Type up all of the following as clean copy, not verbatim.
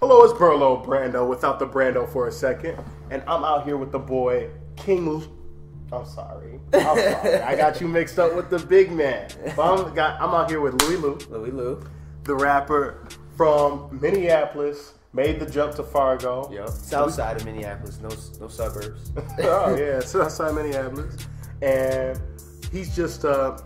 Hello, it's Burlo Brando without the Brando for a second. And I'm out here with the boy, King. I'm sorry. I got you mixed up with the big man. But I'm out here with Lewii Lew. Lewii Lew. The rapper from Minneapolis, made the jump to Fargo. Yep. South side of Minneapolis, no suburbs. Oh, yeah, South side of Minneapolis. And he's just, and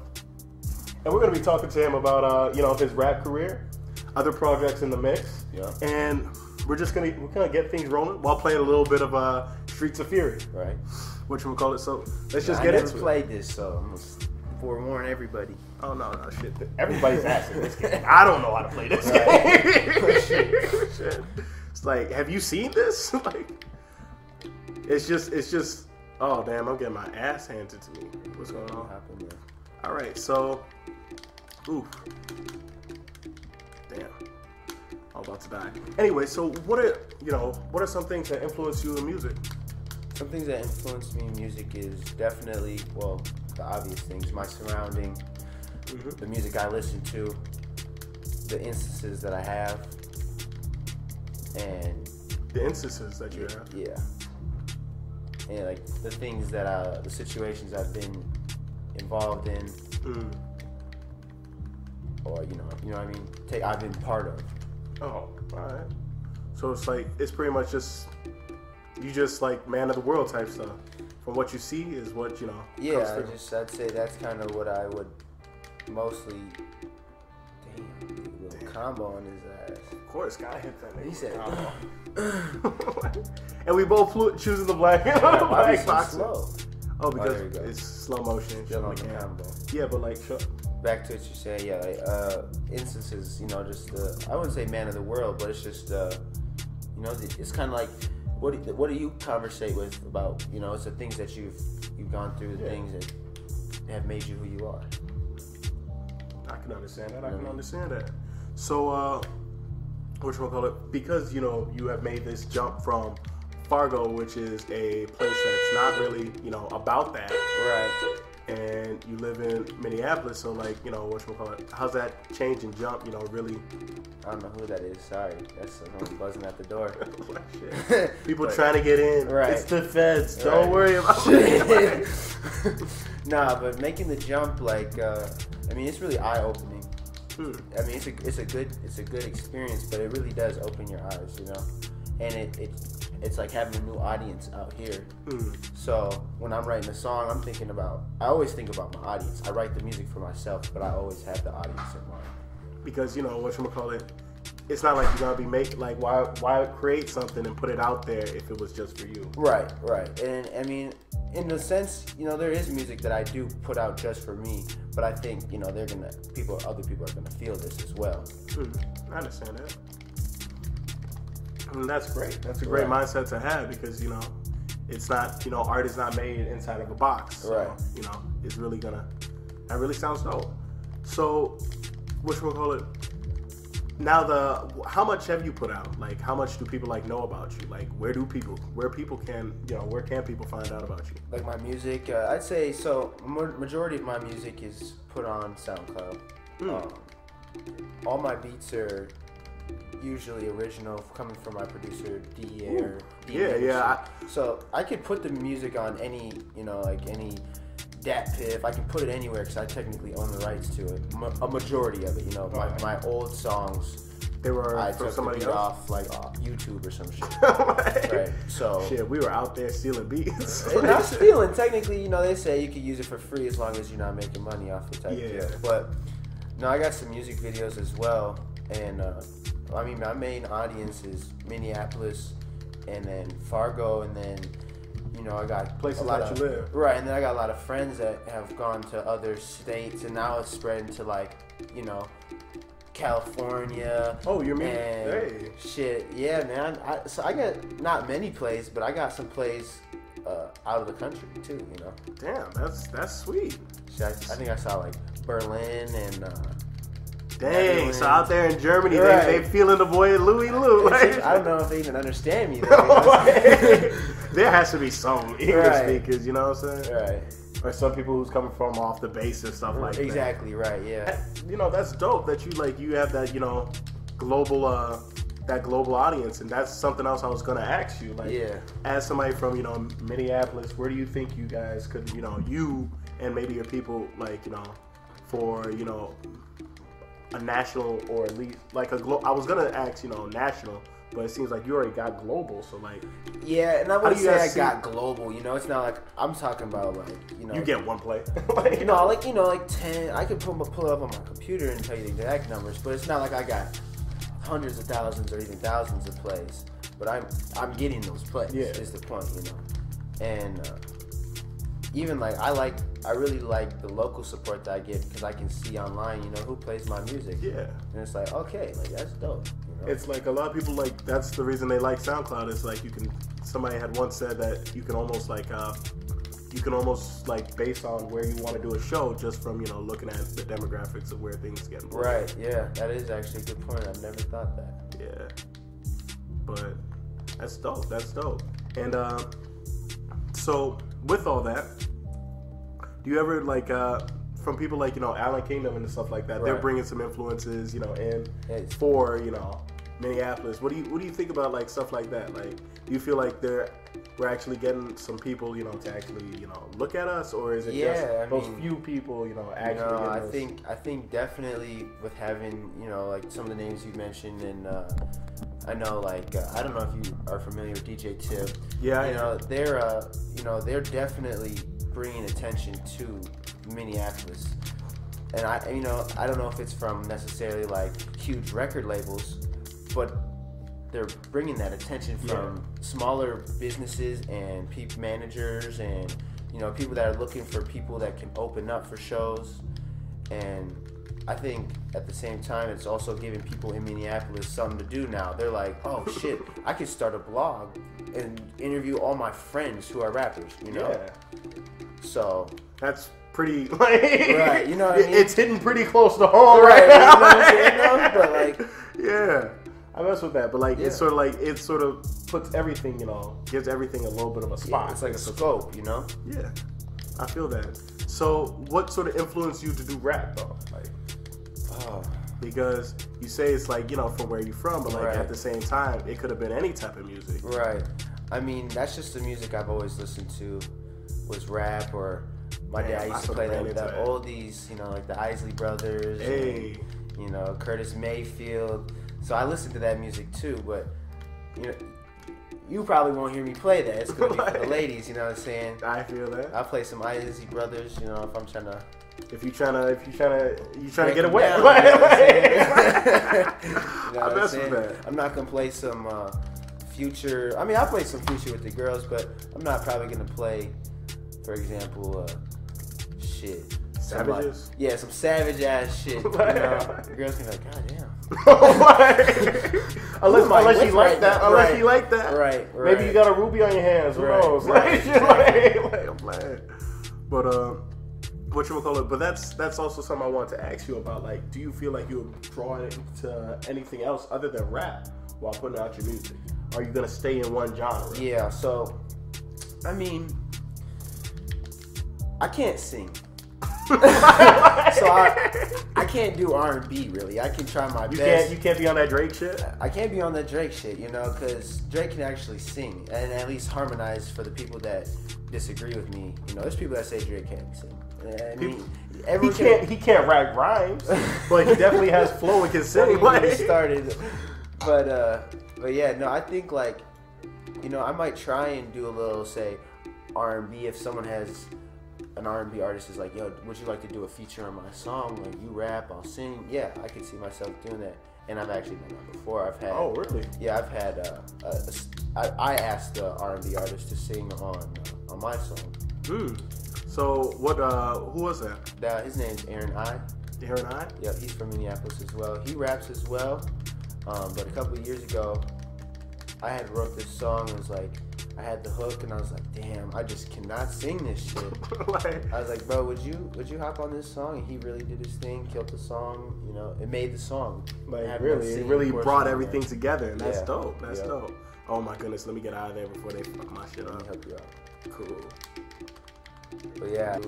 we're going to be talking to him about, his rap career, other projects in the mix. Yeah. And we're gonna get things rolling while playing a little bit of Streets of Fury. Right. Which so let's just get into it. I never played this, so I'm gonna forewarn everybody. Oh no, shit. Everybody's asking this game. I don't know how to play this game. Shit. It's like, have you seen this? Like, it's just. Oh damn, I'm getting my ass handed to me. What's going on? All right, so, oof. Damn. I'm about to die. Anyway, so what are some things that influence you in music? Some things that influence me in music is definitely, well, the obvious things, my surrounding, the music I listen to, the instances that I have, and the instances that you have. Yeah. And like the things that the situations I've been involved in, or you know what I mean. I've been part of. Oh, all right. So it's pretty much just you just like man of the world type stuff. From what you see is what you know. Yeah, I'd say that's kind of what I would mostly. Damn, little combo on his ass. Of course, gotta hit that. He said combo. And we both choosing the black boxer. Slow. Oh, because it's slow motion. Still on the combo. Yeah, but like. Back to what you say, yeah, like instances, just I wouldn't say man of the world, but it's just it's kind of like what do you conversate with about it's the things that you've gone through, the things that have made you who you are. I can understand that. I can understand that. So whatchamacallit, because you have made this jump from Fargo, which is a place that's not really about that, right? And you live in Minneapolis, so like, whatchamacallit, how's that change and jump, really? I don't know who that is, sorry. That's someone buzzing at the door. People trying to get in. Right. It's the feds. Don't worry about it. Nah, but making the jump, like, it's really eye-opening. I mean, it's a good experience, but it really does open your eyes, And it's like having a new audience out here. So when I'm writing a song, I always think about my audience. I write the music for myself, but I always have the audience in mind. Because whatchamacallit, it's not like you're gonna be why create something and put it out there if it was just for you. Right. And I mean, in the sense, there is music that I do put out just for me, but I think, other people are gonna feel this as well. I understand that. And that's great. That's a great mindset to have because, it's not, art is not made inside of a box. So, right. It's really that really sounds dope. So, whatchamacallit, now how much have you put out? Like, how much do people know about you? Like, where can people find out about you? Like my music, I'd say, so majority of my music is put on SoundCloud. All my beats are usually original, coming from my producer D. or D. Yeah. So I could put the music on any, any DAT Piff. I can put it anywhere because I technically own the rights to it. A majority of it, my old songs. They were I from took somebody the beat else? off YouTube or some shit. Right. So shit, we were out there stealing beats. Not stealing. Technically, they say you can use it for free as long as you're not making money off the type. Yeah. But no, I got some music videos as well, and my main audience is Minneapolis, and then Fargo, and then I got places that you live. Right, and then I got a lot of friends that have gone to other states, and now it's spreading to California. Oh, you're mean? Hey. Shit, yeah, man. So I got not many plays, but I got some plays out of the country too. Damn, that's sweet. Shit, I think I saw Berlin and. Dang, so out there in Germany, they feeling the boy Lewii Lew. I don't know if they even understand me. Though, there has to be some English speakers, you know what I'm saying? Right. Or some people who's coming from off the base and stuff like that. Exactly, right, yeah. That's dope that you have that, global that global audience, and that's something else I was gonna ask you. Like, as somebody from Minneapolis, where do you think you guys could, you and maybe your people, like, for a national, or at least like I was gonna ask national, but it seems like you already got global. So like, and I wouldn't say I got global. It's not like I'm talking about like you get one play. like 10. I could pull it up on my computer and tell you the exact numbers, but it's not like I got hundreds of thousands or even thousands of plays. But I'm getting those plays. Is the point, and even like I really like the local support that I get, because I can see online, who plays my music. And it's like, okay, like that's dope. It's like a lot of people, like, that's the reason they like SoundCloud. It's like somebody had once said that you can almost base on where you want to do a show just from, looking at the demographics of where things get played. Right, yeah. That is actually a good point. I've never thought that. Yeah. But that's dope. That's dope. And so with all that, do you ever, like, from people like, Alan Kingdom and stuff like that, they're bringing some influences, in for, Minneapolis. What do you think about, like, stuff like that? Like, do you feel like we're actually getting some people, to actually, look at us, or is it just those few people, actually? I think definitely with having, like some of the names you mentioned, and I know, like, I don't know if you are familiar with DJ Tip. They're definitely bringing attention to Minneapolis, and I don't know if it's from necessarily like huge record labels, but they're bringing that attention from smaller businesses and managers, and people that are looking for people that can open up for shows. And I think at the same time, it's also giving people in Minneapolis something to do now. They're like, oh shit, I could start a blog and interview all my friends who are rappers, So that's pretty, like, right, what I mean? It's hitting pretty close to home right now. But like, I mess with that, but like it's sort of puts everything, gives everything a little bit of a spot. It's like a scope, Yeah, I feel that. So, what sort of influenced you to do rap though? Like, because you say it's like from where you're from, but like at the same time, it could have been any type of music. Right. I mean, that's just the music I've always listened to, was rap, or my dad used to play the oldies, like the Isley Brothers, and, Curtis Mayfield. So I listened to that music too, but you probably won't hear me play that. It's gonna be for the ladies, you know what I'm saying? I feel that. I'll play some Isley Brothers, if I'm trying to. If you trying to get away. Down, I mess with that. I'm not gonna play some Future. I mean, I'll play some Future with the girls, but I'm not probably gonna play, for example, shit. Savages? Some savage ass shit. The girls can be like, God damn. unless you like that. Unless you like that. Right. Maybe you got a ruby on your hands. Who knows? Right. I'm playing. But whatchamacallit? But that's also something I wanted to ask you about. Like, do you feel like you would draw into anything else other than rap while putting out your music? Are you gonna stay in one genre? Yeah. So, I mean, I can't sing. So I can't do R&B really. I can try my best. You can't be on that Drake shit? I can't be on that Drake shit, because Drake can actually sing and at least harmonize. For the people that disagree with me, there's people that say Drake can't sing. I mean, he can't write rhymes, but he definitely has flow and can sing. He started, but yeah, no, I think like, I might try and do a little, say, R&B if someone has. An R&B artist is like, yo, would you like to do a feature on my song? Like, you rap, I'll sing. Yeah, I could see myself doing that. And I've actually done that before. I've had. Oh, really? Yeah, I've had. I asked the R&B artist to sing on my song. So what? Who was that? His name's Aaron I. Aaron I? Yeah, he's from Minneapolis as well. He raps as well. But a couple of years ago, I had wrote this song. It was like, I had the hook, and I was like, damn, I just cannot sing this shit. I was like, bro, would you hop on this song? And he really did his thing, killed the song. It made the song. Like, it really brought everything together, and that's dope. That's dope. Oh my goodness, let me get out of there before they fuck my shit up. Let me help you out. Cool. But yeah,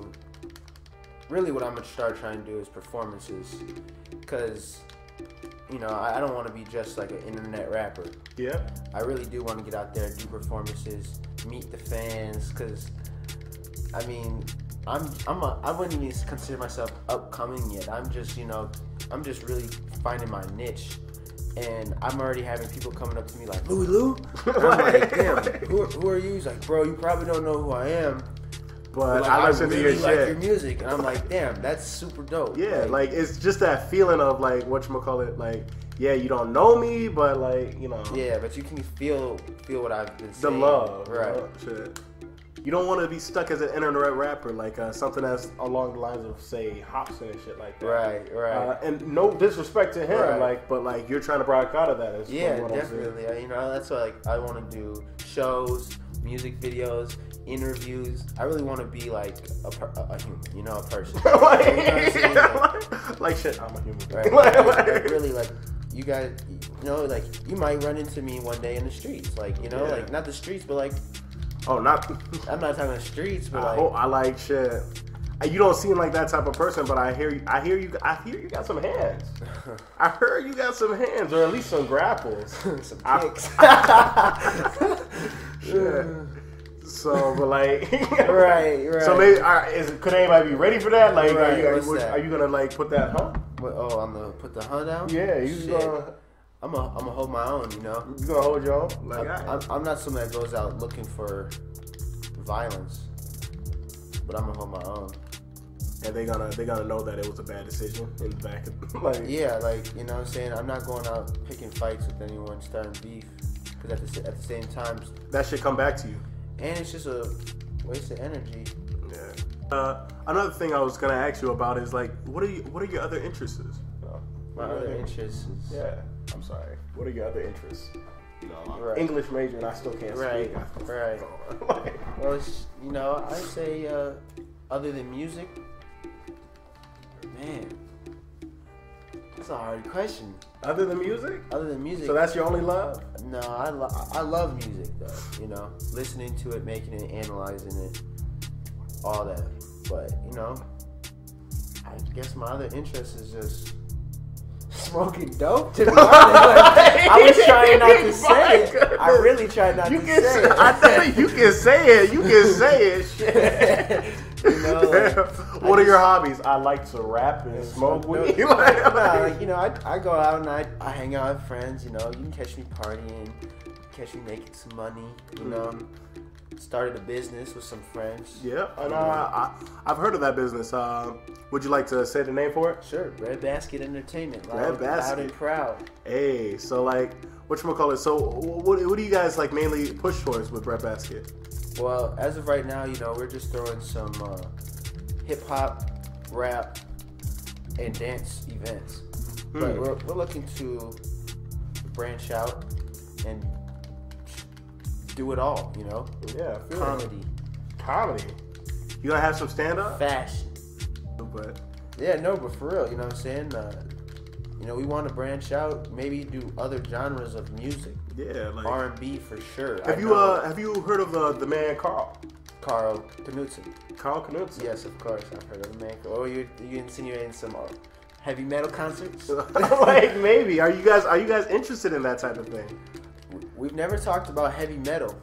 really what I'm going to start trying to do is performances, because you know, I don't want to be just like an internet rapper. Yeah. I really do want to get out there, do performances, meet the fans, because I mean, I wouldn't even consider myself upcoming yet. I'm just, you know, I'm just really finding my niche. And I'm already having people coming up to me like, Lewii Lew? I'm like, damn, who are you? He's like, bro, you probably don't know who I am. But like, I listen to your really like shit. your music. And I'm like, damn, that's super dope. Yeah, like it's just that feeling of like, whatchamacallit, like, yeah, you don't know me, but like, you know. Yeah, but you can feel what I've been saying. The love. Right. You know? Shit. You don't want to be stuck as an internet rapper, like something that's along the lines of, say, Hopsin and shit like that. Right. And no disrespect to him, Right. like, but like you're trying to break out of that. Is Yeah, what definitely. You know, that's why like I want to do shows, music videos, interviews. I really want to be like a human, you know, a person. like, you know what I'm saying? like shit, I'm a human. Right. Like, really, like you guys, you know, like you might run into me one day in the streets, like you know, like not the streets, but like. Oh, not. I'm not talking the streets, but I like shit. You don't seem like that type of person, but I hear you got some hands. I heard you got some hands, or at least some grapples, some kicks. Shit. So, but like, right. So maybe, could anybody be ready for that? Like, right. are you gonna like put that? Oh, I'm gonna put the huh down. Yeah, you gonna. I'm gonna hold my own, you know. You gonna hold your own? Like, I'm not someone that goes out looking for violence, but I'm gonna hold my own. And they gonna know that it was a bad decision in the back of, like. Yeah, like you know what I'm saying. I'm not going out picking fights with anyone, starting beef, because at the same time that should come back to you. And it's just a waste of energy. Yeah. Another thing I was gonna ask you about is like, what are your other interests? My other interests is... Yeah, I'm sorry. What are your other interests? You know, I'm right. English major and I still can't speak. Right. Well, it's, you know, I say other than music, man, that's a hard question. Other than music? Other than music. So that's your only love? No, I love music though. You know, listening to it, making it, analyzing it, all that. But you know, I guess my other interest is just smoking dope. To be honest, like, I was trying not to say it. I really tried not to say it. I know you can say it. You can say it. Shit. You know, like, what are your hobbies? I like to rap and smoke weed. Like, you know, I go out and I hang out with friends. You know, you can catch me partying, catch me making some money. You know, started a business with some friends. Yeah, and I've heard of that business. Would you like to say the name for it? Sure, Red Basket Entertainment. Red Basket. Loud and proud. Hey, so like, whatchamacallit? So what do you guys like mainly push towards with Red Basket? Well, as of right now, you know, we're just throwing some hip hop, rap, and dance events. But we're looking to branch out and do it all, you know? Yeah. Comedy. You gonna have some stand up? Fashion. But yeah, no, but for real, you know what I'm saying? You know, we want to branch out, maybe do other genres of music. Yeah, like R&B for sure. Have you heard of the man Carl Knudsen? Carl Knudsen? Yes, of course, I've heard of the man. Oh, you insinuating some heavy metal concerts? Like maybe. Are you guys interested in that type of thing? We've never talked about heavy metal.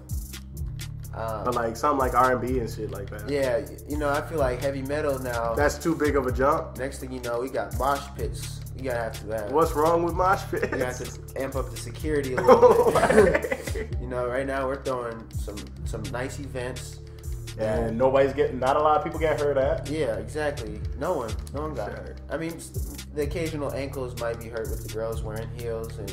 But like something like R&B and shit like that. Yeah, you know, I feel like heavy metal now. That's too big of a jump. Next thing you know, we got mosh pits. You gotta have to. What's wrong with mosh pits? You have to amp up the security a little bit. You know, right now we're throwing some nice events. And not a lot of people get hurt at. Yeah, exactly. No one got hurt. I mean, the occasional ankles might be hurt with the girls wearing heels and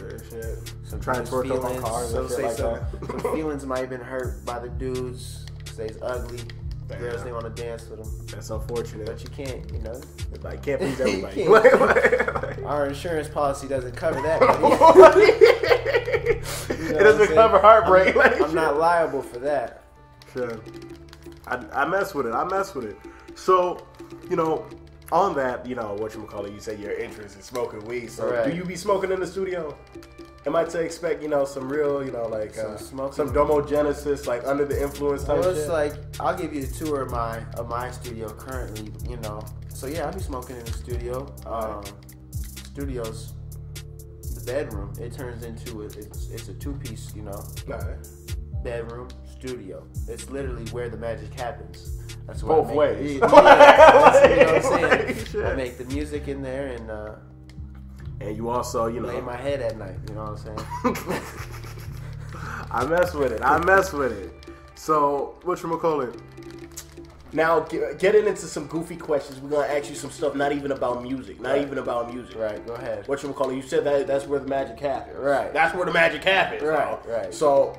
some trying to twerk up on cars and shit like that. Some feelings might have been hurt by the dudes because they's ugly. The girls, they want to dance with them. That's unfortunate. But you can't, you know. Like, can't please everybody. Our insurance policy doesn't cover that. It doesn't cover heartbreak. I'm not liable for that. Sure. I mess with it. So, you know, on that, you know, you say your interest is smoking weed. So do you be smoking in the studio? Am I to expect, you know, some real, you know, like some domogenesis, like under the influence type shit? It's like, I'll give you a tour of my studio currently, you know. So yeah, I'll be smoking in the studio. Studios bedroom. It turns into it's a 2-piece, you know, bedroom studio. It's literally where the magic happens. That's where both ways. Yeah, that's, you know what I'm saying? I make the music in there and you also, you know, lay my head at night. You know what I'm saying? I mess with it. So, whatchamacallit? Now, getting into some goofy questions, we're going to ask you some stuff not even about music. Right, go ahead. Whatchamacallit? You said that's where the magic happens. Right. That's where the magic happens. Right. So,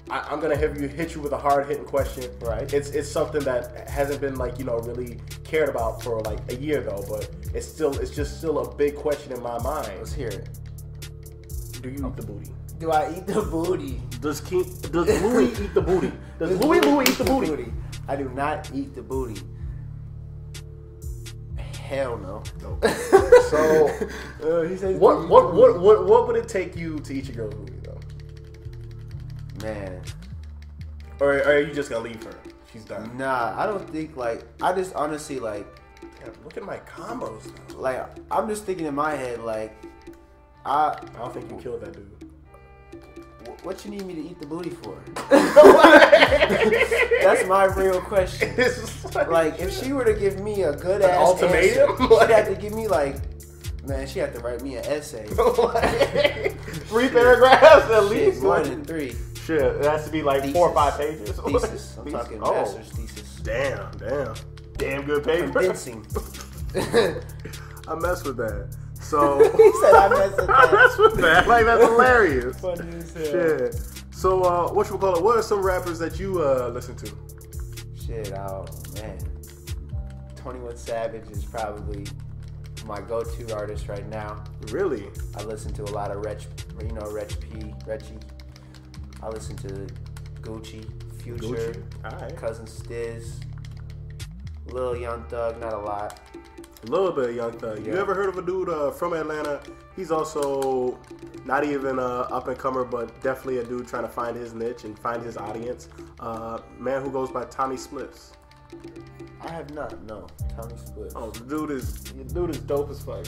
I'm going to hit you with a hard-hitting question. Right. It's something that hasn't been, like, you know, really cared about for, like, a year, though. But it's just still a big question in my mind. Let's hear it. Do you eat the booty? Do I eat the booty? Does Lewii eat the booty? Does Lewii Lew eat the booty? I do not eat the booty. Hell no. So he says, what would it take you to eat your girl's booty though? Man. Or are you just gonna leave her? She's done. Nah, I don't think I just honestly damn, look at my combos though. I'm just thinking in my head I don't think you killed that dude. What you need me to eat the booty for? That's my real question. Like, if she were to give me a good ass ultimatum, she'd have to give me she had to write me an essay. 3 paragraphs at least. More than 3. Shit, it has to be like thesis. 4 or 5 pages. Thesis. I'm talking master's thesis. Damn good paper. Convincing. I mess with that. So he said I mess with that. Like, that's hilarious. Funny as hell. Shit. So whatchamacallit? What are some rappers that you listen to? Shit, oh man. 21 Savage is probably my go-to artist right now. Really? I listen to a lot of Reggie. I listen to Gucci, Future, Alright. Cousin Stiz, Lil Young Thug, not a lot. A little bit of Young Thug. Yeah. You ever heard of a dude from Atlanta? He's also not even up and comer, but definitely a dude trying to find his niche and find his audience. Man who goes by Tommy Spliffs. I have not. No, Tommy Spliffs. Oh, the dude is dope as fuck.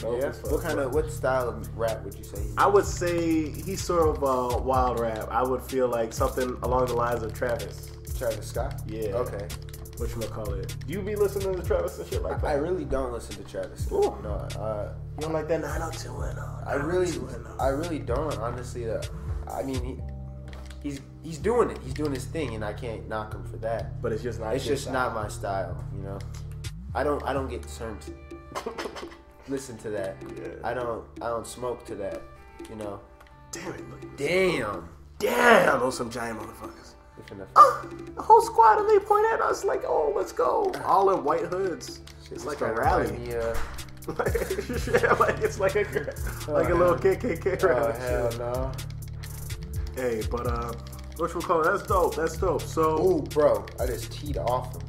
What style of rap would you say? I would say he's sort of wild rap. I would feel like something along the lines of Travis. Travis Scott. Yeah. Okay. Whatchamacallit? Do you be listening to Travis and shit like that? I really don't listen to Travis Scott. Ooh. No, you don't like that 90210? I really don't, honestly. I mean, he's doing it. He's doing his thing, and I can't knock him for that. But it's just not. It's just not my style, you know. I don't get turned to listen to that. Yeah. I don't smoke to that, you know. Damn it! Look. Damn, those some giant motherfuckers. The whole squad, and they point at us like, "Oh, let's go!" All in white hoods. It's like a rally. It's like a little KKK rally. Hell no. Hey, but that's dope. That's dope. So, ooh, bro, I just teed off him.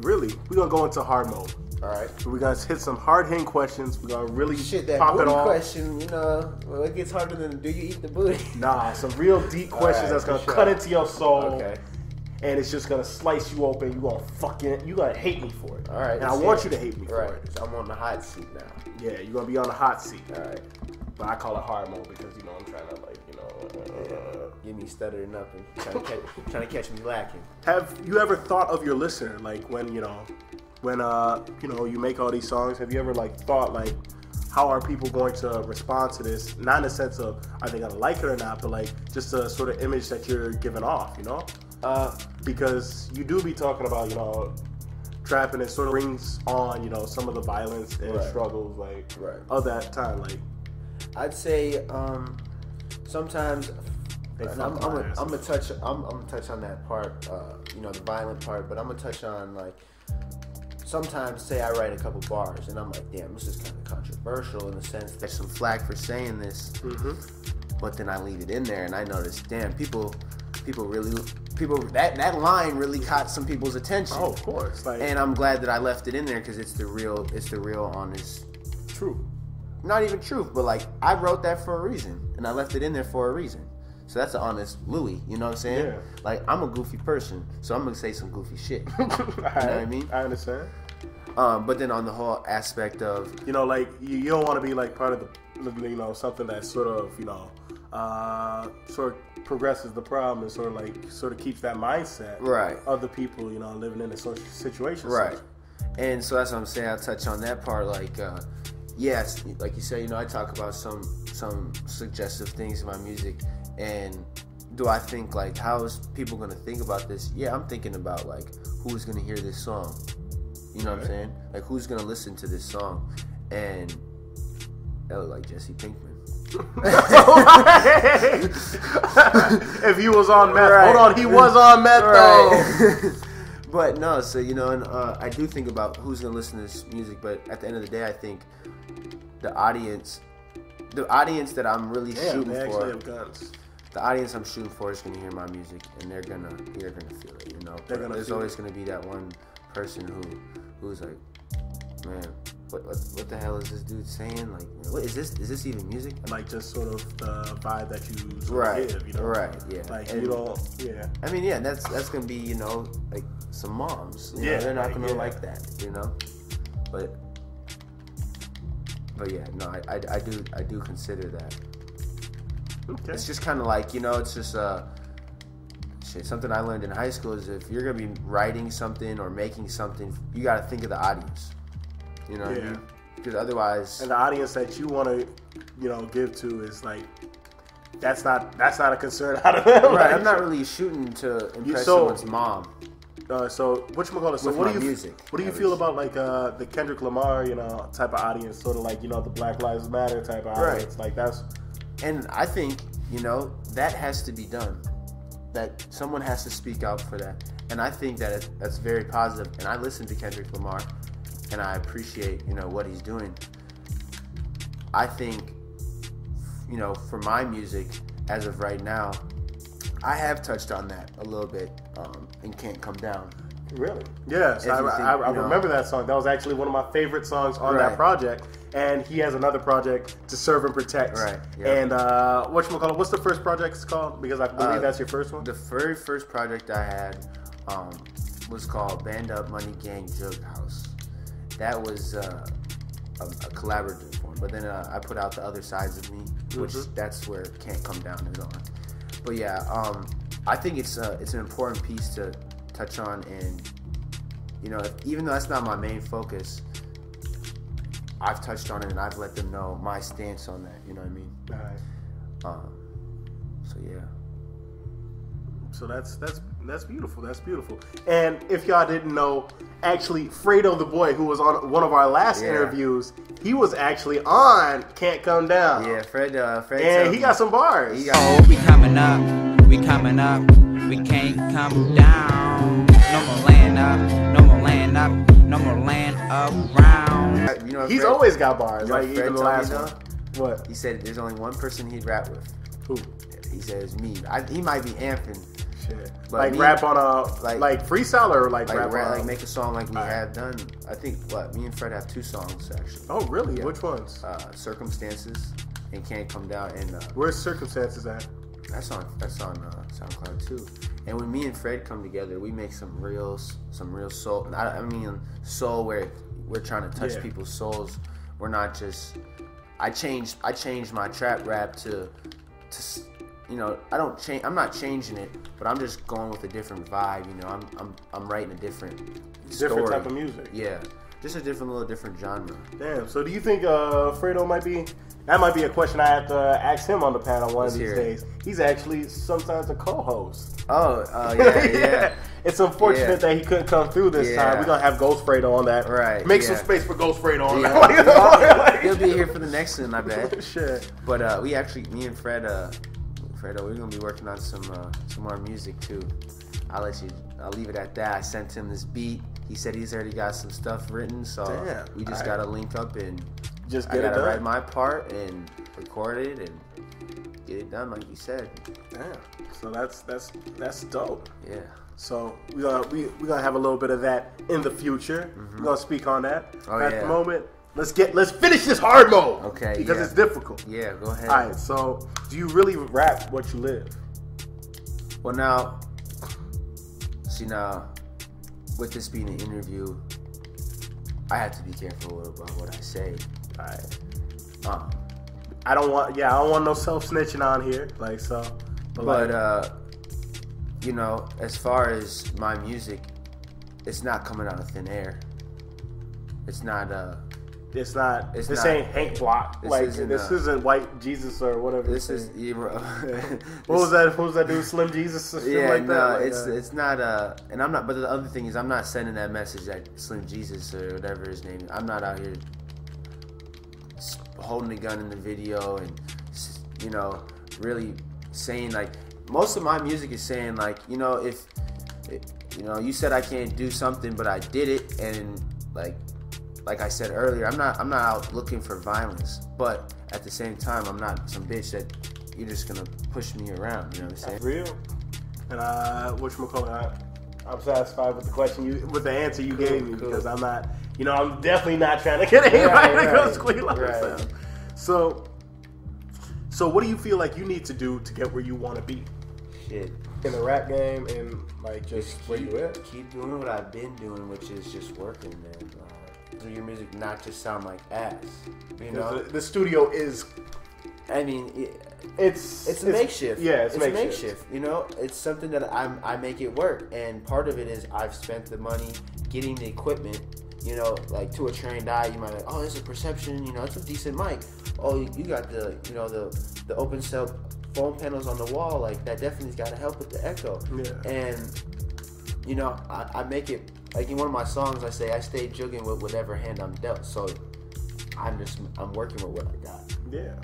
Really, we're gonna go into hard mode. All right. So we're gonna hit some hard hitting questions. We're gonna really that pop booty it off. question, you know, well, it gets harder than do you eat the booty? Nah, some real deep questions that's gonna cut into your soul. Okay. And it's just gonna slice you open. You gonna hate me for it. All right. And I want you to hate me for it. So I'm on the hot seat now. Yeah, you're gonna be on the hot seat. All right. But I call it hard mode because I'm trying to get me stuttering up and trying to catch me lacking. Have you ever thought of your listener, like when you make all these songs? Have you ever thought how are people going to respond to this? Not in the sense of are they gonna like it or not, but just a sort of image that you're giving off, you know? Because you do be talking about trap, and it sort of brings on some of the violence and struggles of that time. I'd say sometimes. I'm gonna touch on that part, the violent part, but I'm gonna touch on sometimes say I write a couple bars and I'm like, damn, this is kind of controversial in the sense there's some flack for saying this, but then I leave it in there and I notice, damn, people that line really caught some people's attention. Oh, of course. And I'm glad that I left it in there because it's the real honest truth. Not even truth, but I wrote that for a reason and I left it in there for a reason. So that's an honest Lewii, you know what I'm saying? Yeah. I'm a goofy person, so I'm gonna say some goofy shit. You know what I mean? I understand. But then on the whole aspect of you don't want to be part of the you know, something that sort of, you know, sort of progresses the problem and sort of keeps that mindset right of the people, you know, living in a social situation. Right. And so that's what I'm saying. I'll touch on that part. Like, yes, like you said, you know, I talk about some suggestive things in my music. And do I think, like, how is people going to think about this? Yeah, I'm thinking about, like, who's going to hear this song. You know what I'm saying? Like, who's going to listen to this song? And that was like Jesse Pinkman. If he was on meth. Right. Hold on, he was on meth, though. But no, so, you know, and I do think about who's going to listen to this music, but at the end of the day, I think the audience that I'm really shooting for, the audience I'm shooting for is going to hear my music, and they're gonna feel it, you know. There's always going to be that one person who's like, man, what the hell is this dude saying? Like, what is this even music? Like, just sort of the vibe that you give, you know? Right, yeah. Like, and, you don't, yeah. I mean, yeah, that's going to be, you know, like some moms. You know, they're not going to like that, you know? But yeah, no, I do consider that. Okay. It's just kind of like, you know, it's just something I learned in high school is if you're going to be writing something or making something, you got to think of the audience. You know what I mean? Because otherwise... And the audience that you want to, you know, give to is like, that's not a concern out of them. Right, like, I'm not really shooting to impress someone's mom. So whatchamacallit? So what do you feel about like the Kendrick Lamar, you know, type of audience, sort of like, you know, the Black Lives Matter type of audience? Like that's. And I think, you know, that has to be done. That someone has to speak out for that, and I think that that's very positive. And I listen to Kendrick Lamar, and I appreciate, you know, what he's doing. I think, you know, for my music as of right now, I have touched on that a little bit in Can't Come Down. Really? Yes, I remember that song. That was actually one of my favorite songs on that project. And he has another project, To Serve and Protect. Right. Yeah. And whatchamacallit, what's the first project it's called? Because I believe that's your first one. The very first project I had was called Band Up Money Gang Jug House. That was a collaborative one. But then I put out The Other Sides of Me, which that's where Can't Come Down is on. But yeah, I think it's an important piece to touch on, and you know, even though that's not my main focus, I've touched on it and I've let them know my stance on that. You know what I mean? All right. So yeah. So that's beautiful. That's beautiful. And if y'all didn't know, actually, Fredo the Boy, who was on one of our last interviews, he was actually on Can't Come Down. Yeah, Fred and he got some bars. We coming up, we can't come down. No more laying up, no more laying up, no more laying around. You know, he's always got bars. Like Fred even the last one. What? He said there's only one person he'd rap with. Who? He says me. He might be amping. Shit. But like me, rap on a like freestyle or like rap on like make a song like we have done. I think me and Fred have 2 songs actually. Oh really? Yeah. Which ones? Circumstances and Can't Come Down. And where's Circumstances at? That's on SoundCloud too. And when me and Fred come together, we make some real soul. I mean soul where we're trying to touch people's souls. We're not just. I changed my trap rap to you know, I don't change. I'm not changing it, but I'm just going with a different vibe. You know, I'm writing a different story. Type of music. Yeah, just a little different genre. Damn. So do you think Fredo might be? That might be a question I have to ask him on the panel one of these days. He's actually sometimes a co-host. Yeah. It's unfortunate that he couldn't come through this time. We're gonna have Ghost Fredo on that. Right. Make some space for Ghost Fredo on that. He'll be here for the next one, I bet. Shit. But me and Fred, Fredo, we're gonna be working on some more music too. I'll leave it at that. I sent him this beat. He said he's already got some stuff written, so we just gotta link up and just get it done. I gotta write my part and record it and get it done, like you said. Damn. So that's dope. Yeah. So we're gonna have a little bit of that in the future. We're gonna speak on that. At the moment, let's finish this hard mode. Okay. Because it's difficult. Yeah, go ahead. All right. So do you really rap what you live? Well, now, with this being an interview, I have to be careful about what I say. All right. I don't want no self snitching on here, like so. But you know, as far as my music, it's not coming out of thin air. This ain't Hank Block. This isn't White Jesus or whatever. This is what was that dude, Slim Jesus or something like that? It's not and I'm not, but the other thing is I'm not sending that message that Slim Jesus or whatever his name is. I'm not out here holding a gun in the video and, you know, really saying, like, most of my music is saying, like, you know, if you know, you said I can't do something but I did it, and like I said earlier, I'm not out looking for violence, but at the same time, I'm not some bitch that you're just gonna push me around. You know what I'm saying? That's real. And I'm satisfied with the question with the answer you gave me, because I'm not, you know, I'm definitely not trying to get anybody to go squeal on themselves. So what do you feel like you need to do to get where you want to be? Shit. In the rap game, and like just where you at? Keep doing what I've been doing, which is just working, man. Do your music not just sound like ass, you know? The studio is, I mean, it's a makeshift. Yeah, it's a makeshift. You know, it's something that I make it work, and part of it is I've spent the money getting the equipment. You know, like to a trained eye, you might be like, oh, there's a perception. You know, it's a decent mic. Oh, you got the, you know, the open cell foam panels on the wall. Like that definitely's got to help with the echo. Yeah. And you know, I make it. Like in one of my songs, I say I stay jugging with whatever hand I'm dealt. So I'm working with what I got. Yeah,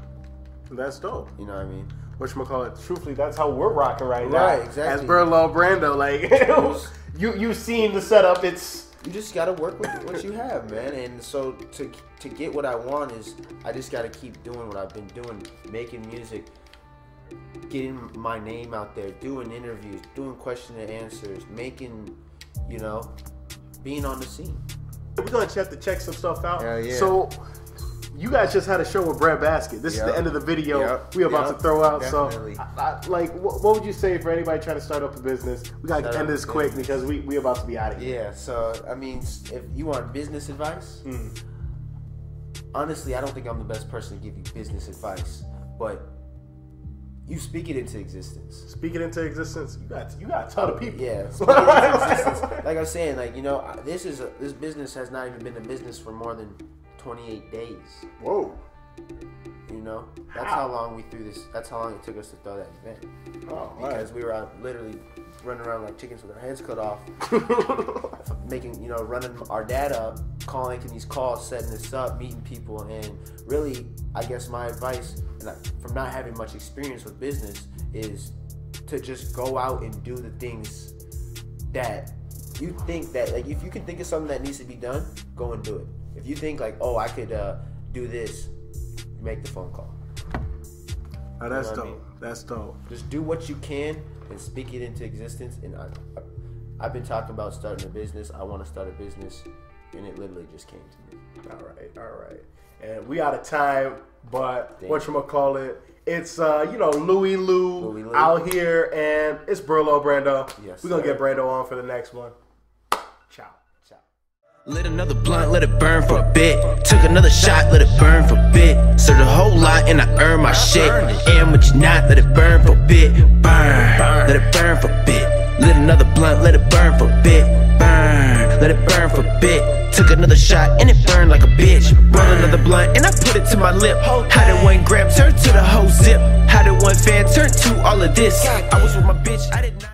that's dope. You know what I mean? Whatchamacallit, truthfully, that's how we're rocking right now. Right, exactly. As Burlow Brando, like you've seen the setup. You just gotta work with what you have, man. And so to get what I want is I just gotta keep doing what I've been doing, making music, getting my name out there, doing interviews, doing question and answers, making, you know, being on the scene. We're gonna check some stuff out. Hell yeah. So you guys just had a show with Bread Basket. This is the end of the video we're about to throw out. Definitely. So like what would you say for anybody trying to start up a business? We gotta end this quick because we about to be out of here. Yeah, so I mean, if you want business advice, honestly, I don't think I'm the best person to give you business advice, but you speak it into existence. Speak it into existence. You got a ton of people. Yeah. Speak it into existence. Like I was saying, like, you know, this business has not even been in business for more than 28 days. Whoa. You know, that's how long we threw this. That's how long it took us to throw that event. Oh, because we were out literally running around like chickens with our heads cut off, making, you know, running our dad up, making these calls, setting this up, meeting people, and really, I guess my advice, from not having much experience with business, is to just go out and do the things that you think that, like, if you can think of something that needs to be done, go and do it. If you think like, oh, I could do this, make the phone call. Oh, that's dope. I mean? That's dope. Just do what you can and speak it into existence. And I've been talking about starting a business. I want to start a business, and it literally just came to me. All right. And we out of time, but whatchamacallit, it's you know, Lewii Lew out here, and it's Burlow Brando. Yes, we're gonna get Brando on for the next one. Ciao. Lit another blunt, let it burn for a bit. Took another shot, let it burn for a bit. Served a whole lot and I earned my shit. And what you not, let it burn for a bit. Burn, let it burn for a bit. Lit another blunt, let it burn for a bit. Burn, let it burn for a bit. Took another shot and it burned like a bitch. Roll another blunt and I put it to my lip. How did 1 gram turn to the whole zip? How did 1 fan turn to all of this? I was with my bitch, I did not.